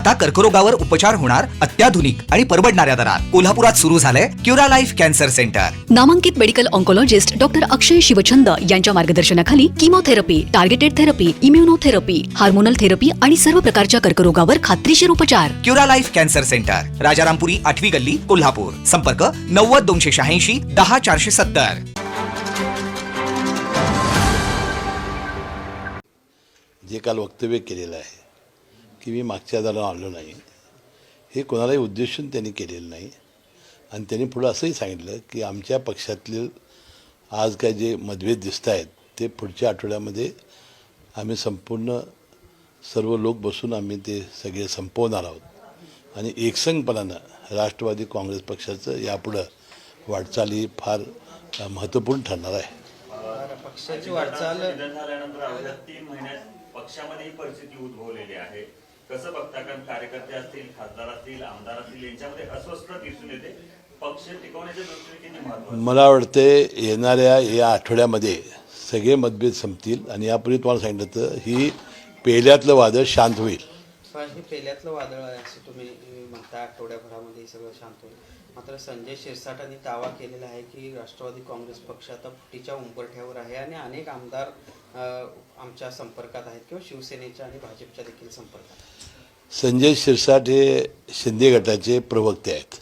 आता कर्करोगावर उपचार होणार अत्याधुनिक आणि परवडणाऱ्या दरात कोल्हापुरात सुरू झालंय क्युरा लाईफ कॅन्सर सेंटर। नामांकित medical oncologist doctor Akshay Shivchand यांच्या मार्गदर्शनाखाली chemotherapy, targeted therapy, immunotherapy, hormonal therapy आणि सर्व प्रकारच्या कर्करोगावर खात्रीशीर उपचार। Cura Life cancer centre, Rajarampuri 8वी गल्ली, कोल्हापूर। संपर्क 90 286 10 470। जे काल वक्तव्य केलेलं आहे की मी मागच्या दाराला आलो नाही, हे कोणालाही उद्देशून त्यांनी केलेलं नाही। आणि त्यांनी पुढं असंही सांगितलं की आमच्या पक्षातील आज काय जे मतभेद दिसत आहेत ते पुढच्या आठवड्यामध्ये आम्ही संपूर्ण सर्व लोक बसून आम्ही ते सगळे संपवणार आहोत आणि एकसंघपणानं राष्ट्रवादी काँग्रेस पक्षाचं यापुढं वाटचाल ही फार महत्त्वपूर्ण ठरणार आहे। पक्षाची वाटचाल झाल्यानंतर अवघ्या 3 महिन्यात पक्षामध्ये ही परिस्थिती उद्भवलेली आहे। कसं बघता, कारण कार्यकर्ते असतील, खासदार असतील, आमदार असतील, यांच्यामध्ये अस्वस्थता दिसून येते। पक्ष टिकवण्याच्या दृष्टीने किती महत्त्वाचं? मला वाटते येणाऱ्या या आठवड्यामध्ये सगळे मतभेद संपतील आणि यापूर्वी तुम्हाला सांगितलं तर ही पेल्यातलं वादळ शांत होईल। हे पेल्यातलं वादळ आहे असं तुम्ही म्हणता, आठवड्याभरामध्ये सगळं शांत होईल। मात्र संजय शिरसाटांनी दावा केलेला आहे की राष्ट्रवादी काँग्रेस पक्ष आता फुटीच्या उंबरठ्यावर आहे आणि अनेक आमदार आमच्या संपर्कात आहेत किंवा शिवसेनेच्या आणि भाजपच्या देखील संपर्कात। संजय शिरसाट हे शिंदे गटाचे प्रवक्ते आहेत।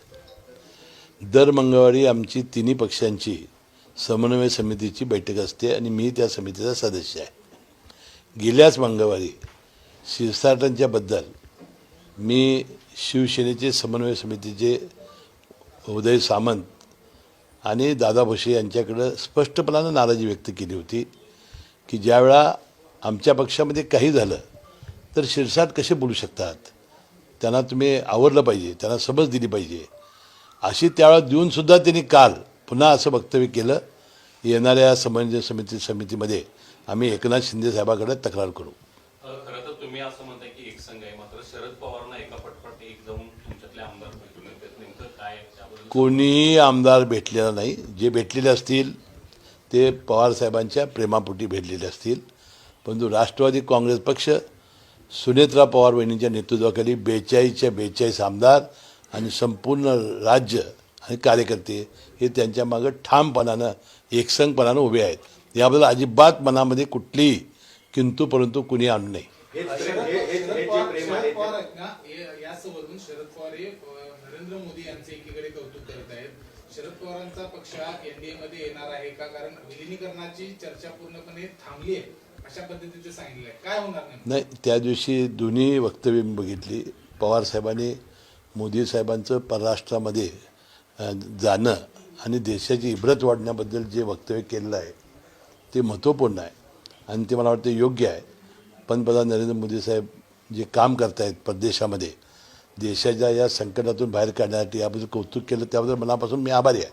दर मंगळवारी आमची तिन्ही पक्षांची समन्वय समितीची बैठक असते आणि मी त्या समितीचा सदस्य आहे। गेल्याच मंगळवारी शिरसाटांच्याबद्दल मी शिवसेनेचे समन्वय समितीचे उदय सामंत आणि दादा भुसे यांच्याकडं स्पष्टपणानं नाराजी व्यक्त केली होती की ज्यावेळा आमच्या पक्षामध्ये काही झालं तर शिरसाट कसे बोलू शकतात, त्यांना तुम्ही आवरलं पाहिजे, त्यांना समज दिली पाहिजे, अशी त्यावेळा देऊनसुद्धा त्यांनी काल पुन्हा असं वक्तव्य केलं। येणाऱ्या समन्वय समितीमध्ये आम्ही एकनाथ शिंदे साहेबांकडे तक्रार करू। खरं तर तुम्ही असं म्हणताय की एक संघ आहे, मात्र शरद पवारांना एका पटपट एक जाऊन तुमच्यातले आमदार भेटून येतात, नेमकं काय त्याबद्दल? कोणीही आमदार भेटलेला नाही। जे भेटलेले असतील ते पवारसाहेबांच्या प्रेमापोटी भेटलेले असतील, परंतु राष्ट्रवादी काँग्रेस पक्ष सुनेत्रा पवार वहिनींच्या नेतृत्वाखाली 42च्या 42 आमदार आणि संपूर्ण राज्य आणि कार्यकर्ते हे त्यांच्या मागं ठामपणानं एकसंघपणानं उभे आहेत। याबद्दल अजिबात मनामध्ये कुठलीही किंतु परंतु कुणी आणू नये। यासोबतून शरद पवार हे नरेंद्र मोदी यांचे एकीकडे कौतुक करत आहेत। शरद पवारांचा पक्ष एनडीए मध्ये येणार आहे का, कारण विलिनीकरणाची चर्चा पूर्णपणे थांबली आहे अशा पद्धतीने सांगितलंय, काय होणार नाही? त्या दिवशी दोन्ही वक्तव्य मी बघितली। पवार साहेबांनी मोदी साहेबांचं परराष्ट्रामध्ये जाणं आणि देशाची इब्रत वाढण्याबद्दल जे वक्तव्य केलेलं आहे ते महत्त्वपूर्ण आहे आणि ते मला वाटतं योग्य आहे। पंतप्रधान नरेंद्र मोदी साहेब जे काम करत आहेत परदेशामध्ये देशाच्या या संकटातून बाहेर काढण्यासाठी याबद्दल कौतुक केलं, त्याबद्दल मनापासून मी आभारी आहे।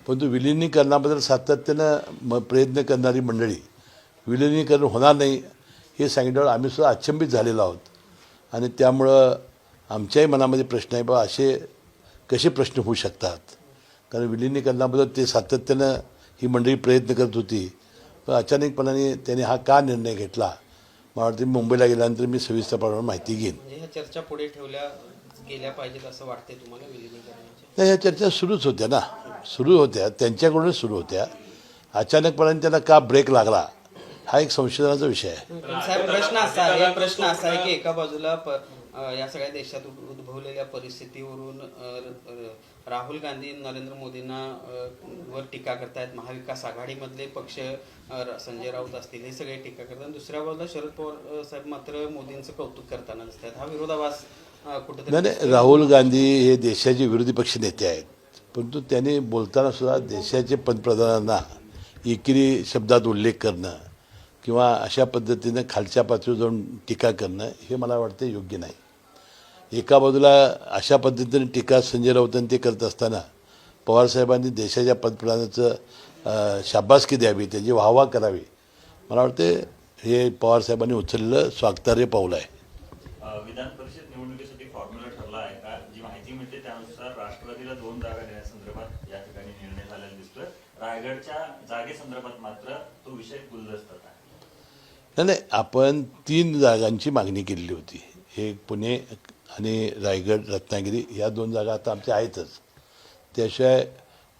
परंतु विलिनीकरणाबद्दल सातत्यानं प्रयत्न करणारी मंडळी विलिनीकरण होणार नाही हे सांगितल्यावर आम्ही सुद्धा अचंबित झालेलो आहोत आणि त्यामुळं आमच्याही मनामध्ये प्रश्न आहे बा असे कसे प्रश्न होऊ शकतात, कारण विलिनीकरणाबद्दल ते सातत्यानं ही मंडळी प्रयत्न करत होती, पण अचानकपणाने त्यांनी हा का निर्णय घेतला मला वाटतं मुंबईला गेल्यानंतर मी सविस्तरपणे माहिती घेईन। म्हणजे ह्या चर्चा पुढे ठेवल्या गेल्या पाहिजेत असं वाटतंय तुम्हाला विलिनीकरणाच्या? नाही, ह्या चर्चा सुरूच होत्या ना, सुरू होत्या, त्यांच्याकडूनच सुरू होत्या। अचानकपणाने त्यांना का ब्रेक लागला हा एक संशोधनाचा विषय आहे। साहेब प्रश्न असा आहे की एका बाजूला या सगळ्या देशात उद्भवलेल्या परिस्थितीवरून राहुल गांधी नरेंद्र मोदींना वर टीका करतायत, महाविकास आघाडीमधले पक्ष संजय राऊत असतील हे सगळे टीका करतात, दुसऱ्या बाजूला शरद पवार साहेब मात्र मोदींचं कौतुक करताना दिसत आहेत। हा विरोधाभास कुठेतरी नाही, राहुल गांधी हे देशाचे विरोधी पक्ष नेते आहेत, परंतु त्यांनी बोलताना सुद्धा देशाचे पंतप्रधानांना एकेरी शब्दात उल्लेख करणं किंवा अशा पद्धतीनं खालच्या पातळीवर जाऊन टीका करणं हे मला वाटतं योग्य नाही। एका बाजूला अशा पद्धतीने टीका संजय राऊतांनी ते करत असताना पवारसाहेबांनी देशाच्या पंतप्रधानाचं शाबासकी द्यावी, त्याची वाहवा करावी, मला वाटते हे पवारसाहेबांनी उचललेलं स्वागतार्ह पाऊल आहे। विधान परिषद निवडणुकीसाठी फॉर्म्युला ठरला आहे का? जी माहिती मिळते त्यानुसार राष्ट्रवादीला 2 जागा देण्यासंदर्भात या ठिकाणी निर्णय झालेला दिसतोय। रायगडच्या जागेसंदर्भात मात्र तो विषय गुलदस्तात आहे। नाही, आपण 3 जागांची मागणी केलेली होती। एक पुणे आणि रायगड रत्नागिरी या 2 जागा आता आमच्या आहेतच. त्याशिवाय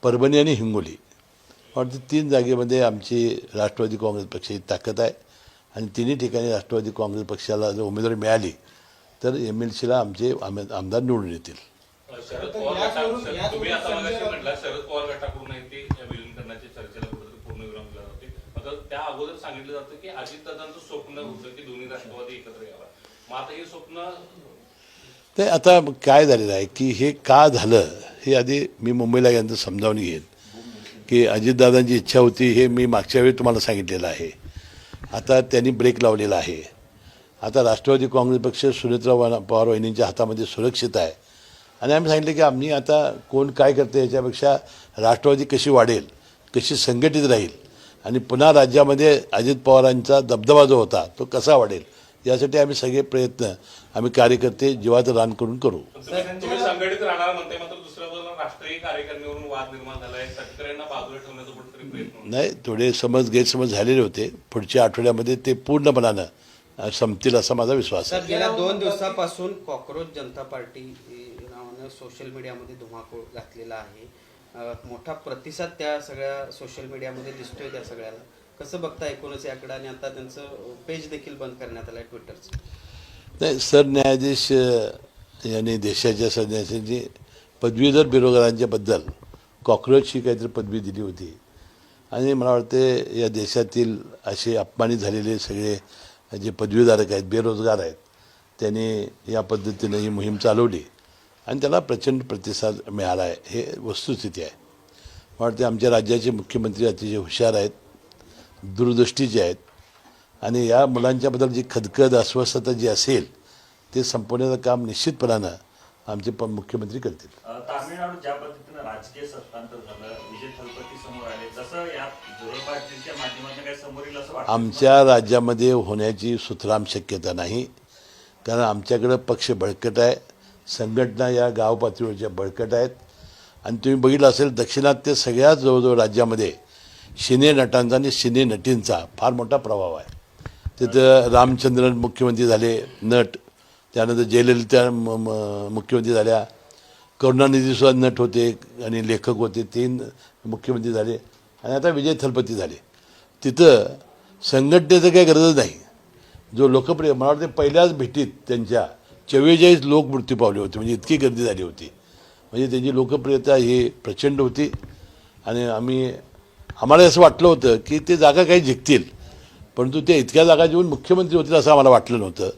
परभणी आणि हिंगोली वाटतं 3 जागेमध्ये आमची राष्ट्रवादी काँग्रेस पक्षाची ताकद आहे आणि तिन्ही ठिकाणी राष्ट्रवादी काँग्रेस पक्षाला जर उमेदवारी मिळाली तर MLCला आमचे आमदार निवडून येतील. शरद पवार तुम्ही आता मगाशी म्हटलं शरद पवार गटाकडून ते विलीनीकरणाची चर्चेला कुठेतरी पूर्णविराम दिला जाते. मात्र त्या अगोदर सांगितलं जातं की अजितदादांचं स्वप्न होतं की दोन्ही राष्ट्रवादी एकत्र यावा. मग आता हे स्वप्न ते आता काय झालेलं आहे की हे का झालं हे आधी मी मुंबईला गेल्यानंतर समजावून घेईन की अजितदादांची इच्छा होती हे मी मागच्या वेळी तुम्हाला सांगितलेलं आहे. आता त्यांनी ब्रेक लावलेला आहे. आता राष्ट्रवादी काँग्रेस पक्ष सुनेत्रा पवार वहिनींच्या हातामध्ये सुरक्षित आहे आणि आम्ही सांगितलं की आम्ही आता कोण काय करते याच्यापेक्षा राष्ट्रवादी कशी वाढेल, कशी संघटित राहील आणि पुन्हा राज्यामध्ये अजित पवारांचा दबदबा जो होता तो कसा वाढेल यासाठी आम्ही सगळे प्रयत्न आम्ही कार्यकर्ते जीवाचं रान करून करू. तुम्ही संघटित राहणार म्हणते मात्र दुसऱ्या बाजूला राष्ट्रीय कार्यकारिणीवरून वाद निर्माण झालाय. शेतकऱ्यांना बाजूला ठेवण्याचा कुठेतरी प्रयत्न नाही, थोडे गैरसमज झालेले होते. पुढच्या आठवड्यामध्ये ते पूर्णपणानं संपतील असा माझा विश्वास आहे. गेल्या 2 दिवसापासून कॉक्रोच जनता पार्टी नावानं सोशल मीडियामध्ये धुमाकूळ घातलेला आहे. मोठा प्रतिसाद त्या सगळ्या सोशल मीडियामध्ये दिसतोय. त्या सगळ्याला कसं बघता एकूणच याकडे आणि आता त्यांचं पेज देखील बंद करण्यात आलं आहे ट्विटरचं. नाही, सरन्यायाधीश यांनी देशाच्या सरन्यायाधीशांची पदवीधर बेरोजगारांच्याबद्दल कॉक्रोच ही काहीतरी पदवी दिली होती आणि मला वाटते या देशातील असे अपमानित झालेले सगळे जे पदवीधारक आहेत, बेरोजगार आहेत, त्यांनी या पद्धतीनं ही मोहीम चालवली आणि त्याला प्रचंड प्रतिसाद मिळाला आहे. हे वस्तुस्थिती आहे. मला वाटते आमच्या राज्याचे मुख्यमंत्री अतिशय हुशार आहेत, दूरदृष्टीचे आहेत आणि या मुलांच्याबद्दल जी खदखद अस्वस्थता जी असेल ते संपवण्याचं काम निश्चितपणानं आमचे मुख्यमंत्री करतील. तामिळनाडू ज्या पद्धतीनं राजकीय सत्तांतर झालं, विजय थलपती समोर आले, तसं या झुरळ पार्टीच्या माध्यमातून काही समोर येईल असं वाटतं? आमच्या राज्यामध्ये होण्याची सुतराम शक्यता नाही, कारण आमच्याकडं पक्ष बळकट आहे, संघटना या गाव पातळीवरच्या बळकट आहेत आणि तुम्ही बघितलं असेल दक्षिणात्य सगळ्याच जवळजवळ राज्यामध्ये सिने नटांचा आणि सिने नटींचा फार मोठा प्रभाव आहे. तिथं रामचंद्रन मुख्यमंत्री झाले नट, त्यानंतर जयललिता मुख्यमंत्री झाल्या, करुणानिधीसुद्धा नट होते आणि लेखक होते, 3 मुख्यमंत्री झाले आणि आता विजय थलपती झाले. तिथं संघटनेचं काही गरज नाही. जो लोकप्रिय, मला वाटते पहिल्याच भेटीत त्यांच्या 44 लोक मृत्यू पावले होते, म्हणजे इतकी गर्दी झाली होती. म्हणजे त्यांची लोकप्रियता ही प्रचंड होती आणि आम्हाला असं वाटलं होतं की ते जागा काही जिंकतील, परंतु ते इतक्या जागा जेवून मुख्यमंत्री होतील असं आम्हाला वाटलं नव्हतं.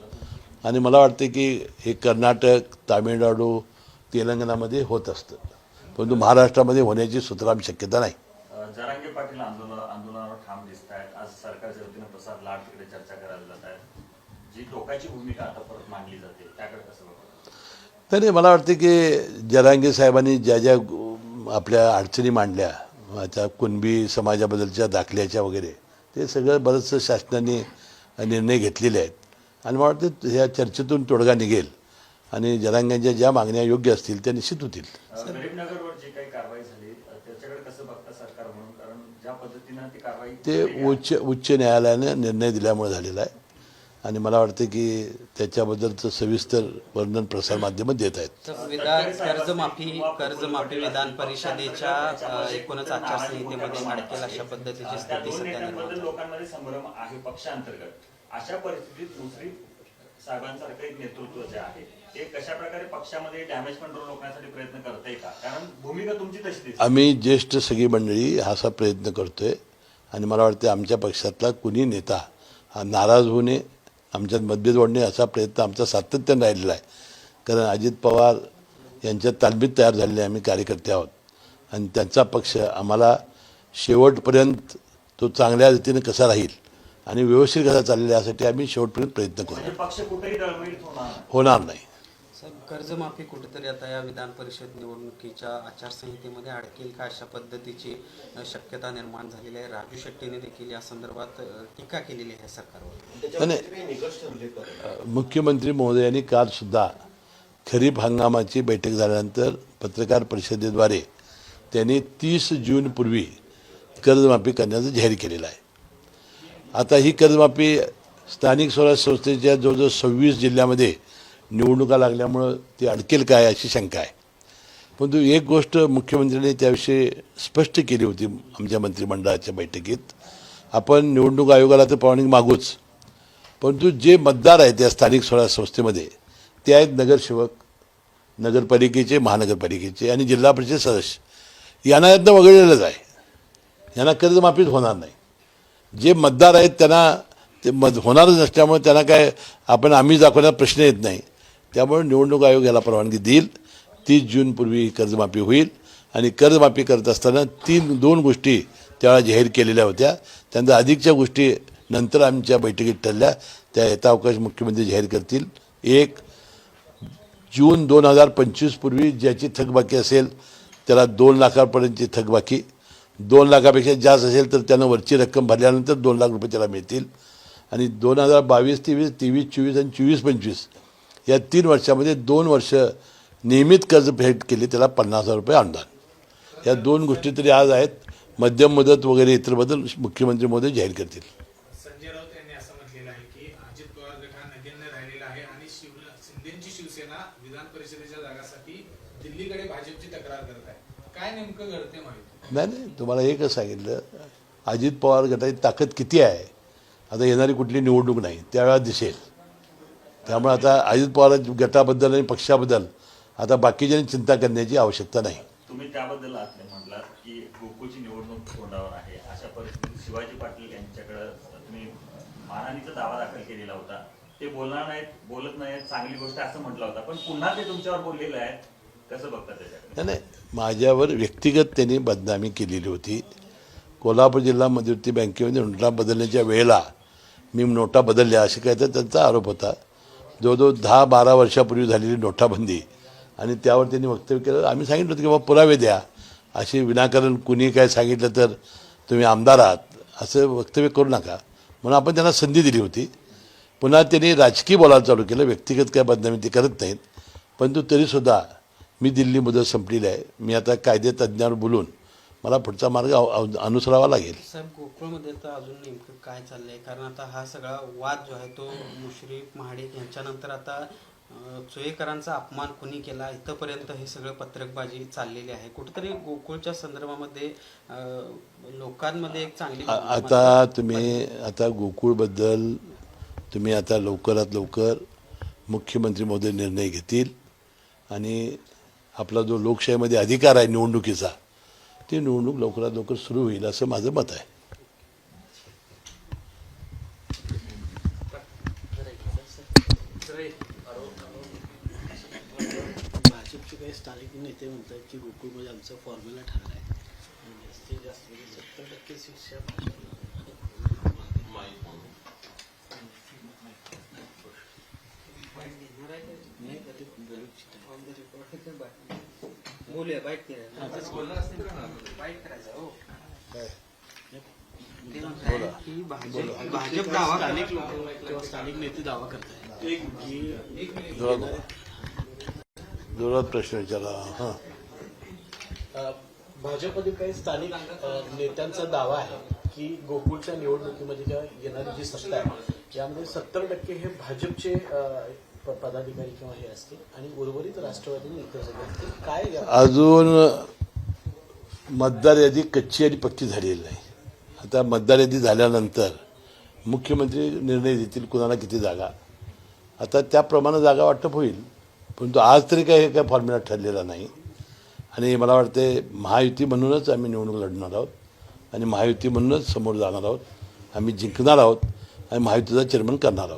आणि मला वाटतं की हे कर्नाटक, तामिळनाडू, तेलंगणामध्ये होत असतं, परंतु महाराष्ट्रामध्ये होण्याची सुतराम शक्यता नाही. जरांगे पाटील आंदोलनावर ठाम दिसत आहेत. आज सरकारच्या वतीनं प्रसाद लाड तिकडे चर्चा करायला जात आहेत. जी टोकाची भूमिका आता परत मांडली जाते त्याकडे कसं बघतो? तरी मला वाटतं की जरांगे साहेबांनी ज्या ज्या आपल्या अडचणी मांडल्या, आता कुणबी समाजाबद्दलच्या दाखल्याच्या वगैरे, ते सगळं बरंचसं शासनाने निर्णय घेतलेले आहेत आणि मला वाटतं ह्या चर्चेतून तोडगा निघेल आणि जरांग्यांच्या ज्या मागण्या योग्य असतील त्या निश्चित होतील. गरीबनगरवर जी काही कारवाई झाली त्याच्याकडे कसं बघता सरकार म्हणून? कारण ज्या पद्धतीनं ती कारवाई ते उच्च न्यायालयाने निर्णय दिल्यामुळे झालेला आहे आणि मला वाटतं की त्याच्याबद्दलचं सविस्तर वर्णन प्रसारमाध्यमं देत आहेत. कर्जमाफी विधान परिषदेच्या एकूणच आचारसंहितेमध्ये अडकेल अशा पद्धतीची स्थिती सध्या निर्माण झाली. लोकांमध्ये संभ्रम आहे पक्षांतर्गत. अशा परिस्थितीत मुश्रीफ साहेबांसारखं एक नेतृत्व जे आहे ते कशा प्रकारे पक्षामध्ये डॅमेज कंट्रोल रोखण्यासाठी प्रयत्न करताय का? कारण भूमिका तुमची तशी दिसते. आम्ही ज्येष्ठ सगळी मंडळी हा असा प्रयत्न करतोय आणि मला वाटतं आमच्या पक्षातला कुणी नेता हा नाराज होऊ नये, आमच्यात मतभेद वाढणे असा प्रयत्न आमचा सातत्यानं राहिलेला आहे. कारण अजित पवार यांच्या तालमीत तयार झालेले आम्ही कार्यकर्ते आहोत आणि त्यांचा पक्ष आम्हाला शेवटपर्यंत तो चांगल्या रीतीने कसा राहील आणि व्यवस्थित कसा चाललेला यासाठी आम्ही शेवटपर्यंत प्रयत्न करू. पक्ष कुठेही डळमळीत होणार नाही. कर्जमाफी कुठेतरी आता या विधान परिषद निवडणुकीच्या आचारसंहितेमध्ये अडकेल का अशा पद्धतीची शक्यता निर्माण झालेली आहे. राजू शेट्टीने देखील या संदर्भात टीका केलेली आहे सरकारवर. मुख्यमंत्री महोदयांनी काल सुद्धा खरीप हंगामाची बैठक झाल्यानंतर पत्रकार परिषदेद्वारे त्यांनी 30 जूनपूर्वी कर्जमाफी करण्याचं जाहीर केलेलं आहे. आता ही कर्जमाफी स्थानिक स्वराज्य संस्थेच्या जवळजवळ 26 जिल्ह्यामध्ये निवडणुका लागल्यामुळं ती अडकेल काय अशी शंका आहे. परंतु एक गोष्ट मुख्यमंत्र्यांनी त्याविषयी स्पष्ट केली होती आमच्या मंत्रिमंडळाच्या बैठकीत, आपण निवडणूक आयोगाला तर परवानगी मागूच, परंतु जे मतदार आहेत त्या स्थानिक स्वराज्य संस्थेमध्ये ते आहेत नगरसेवक, नगरपालिकेचे, महानगरपालिकेचे आणि जिल्हा परिषद सदस्य, यांना यातनं वगळलेलंच आहे. यांना कर्जमाफीच होणार नाही. जे मतदार आहेत त्यांना ते होणारच नसल्यामुळे त्यांना काय आपण आम्ही दाखवण्याचा प्रश्न येत नाही. त्यामुळे निवडणूक आयोग याला परवानगी देईल. 30 जूनपूर्वी कर्जमाफी होईल आणि कर्जमाफी करत असताना 2 गोष्टी त्यावेळेला जाहीर केलेल्या होत्या. त्यानंतर अधिकच्या गोष्टी नंतर आमच्या बैठकीत ठरल्या, त्या यथावकाश मुख्यमंत्री जाहीर करतील. 1 जून 2025 पूर्वी ज्याची थकबाकी असेल त्याला 2 लाखापर्यंतची थकबाकी, 2 लाखापेक्षा जास्त असेल तर त्यानं वरची रक्कम भरल्यानंतर 2 लाख रुपये त्याला मिळतील. आणि 2022-23, 23-24 आणि 24-25 या 3 वर्षामध्ये 2 वर्ष नियमित कर्ज फेड केली त्याला 50,000 रुपये अनुदान. या 2 गोष्टी तरी आज आहेत. मध्यम मुदत वगैरे इतर बदल मुख्यमंत्री महोदय जाहीर करतील. संजय राऊत यांनी असं म्हटलेलं आहे की अजित पवार गट हा नगण्य राहिलेला आहे आणि शिंदेची शिवसेना विधान परिषदेच्या जागासाठी दिल्लीकडे भाजपची तक्रार करत आहे. काय नेमकं घडते माहिती? नाही, तुम्हाला एकच सांगितलं, अजित पवार गटाची ताकद किती आहे आता येणारी कुठली निवडणूक नाही त्यावेळेला दिसेल. त्यामुळे आता अजित पवार गटाबद्दल आणि पक्षाबद्दल आता बाकीच्यांनी चिंता करण्याची आवश्यकता नाही. तुम्ही त्याबद्दल म्हटलात की गोकुळची निवडणूक तोंडावर आहे, अशा परिस्थितीत शिवाजी पाटील यांच्याकडे तुम्ही मानहानीचा दावा दाखल केलेला होता. ते बोलत नाहीत, चांगली गोष्ट असं म्हटलं होतं, पण पुन्हा ते तुमच्यावर बोललेले आहेत. कसं बघता त्याच्याकडे? नाही, माझ्यावर व्यक्तिगत त्यांनी बदनामी केलेली होती. कोल्हापूर जिल्हा मध्यवर्ती बँकेमध्ये नोटा बदलण्याच्या वेळेला मी नोटा बदलल्या असे काय तर त्यांचा आरोप होता. जवळजवळ 10-12 वर्षापूर्वी झालेली नोटाबंदी आणि त्यावर त्यांनी वक्तव्य केलं. आम्ही सांगितलं होतं की बाबा पुरावे द्या, असे विनाकारण कुणी काय सांगितलं तर तुम्ही आमदार आहात असं वक्तव्य करू नका म्हणून आपण त्यांना संधी दिली होती. पुन्हा त्यांनी राजकीय बोलायला चालू केलं. व्यक्तिगत काय बदनामी ते करत नाहीत, परंतु तरीसुद्धा मी दिल्ली मुदत संपलेली आहे. मी आता कायदे तज्ज्ञावर बोलून मला पुढचा मार्ग अनुसरावा लागेल. साहेब, गोकुळमध्ये तर अजून नेमकं काय चाललंय? कारण आता हा सगळा वाद जो आहे तो मुश्रीफ महाडिक यांच्यानंतर आता चोयेकरांचा अपमान कुणी केला इथंपर्यंत हे सगळं पत्रकबाजी चाललेली आहे. कुठेतरी गोकुळच्या संदर्भामध्ये लोकांमध्ये एक चांगली आता तुम्ही आता गोकुळबद्दल तुम्ही आता लवकरात लवकर मुख्यमंत्री महोदय निर्णय घेतील आणि आपला जो लोकशाहीमध्ये अधिकार आहे निवडणुकीचा, ती निवडणूक लवकरात लवकर सुरू होईल असं माझं मत आहे. भाजपचे काही स्थानिक नेते म्हणतात की गोकुळमध्ये आमचा फॉर्म्युला ठरला आहे आणि जास्तीत जास्त 70% शिक्षा भाजप दावा किंवा स्थानिक नेते दावा करतात की जोरात प्रश्न विचारा. हां, भाजपमधील काही स्थानिक नेत्यांचा दावा आहे की गोकुळच्या निवडणुकीमध्ये ज्या येणारी जी सत्ता आहे यामध्ये 70% हे भाजपचे पदाधिकारी किंवा हे असतील आणि उर्वरित राष्ट्रवादी इतर सगळे असतील. काय अजून मतदार यादी कच्ची आणि पक्की झालेली नाही. आता मतदार यादी झाल्यानंतर मुख्यमंत्री निर्णय देतील कुणाला किती जागा. आता त्याप्रमाणे जागा वाटप होईल, परंतु आज तरी काही हे काय फॉर्म्युला ठरलेला नाही. आणि मला वाटते महायुती म्हणूनच आम्ही निवडणूक लढणार आहोत आणि महायुती म्हणूनच समोर जाणार आहोत. आम्ही जिंकणार आहोत आणि महायुतीचा चेअरमन करणार आहोत.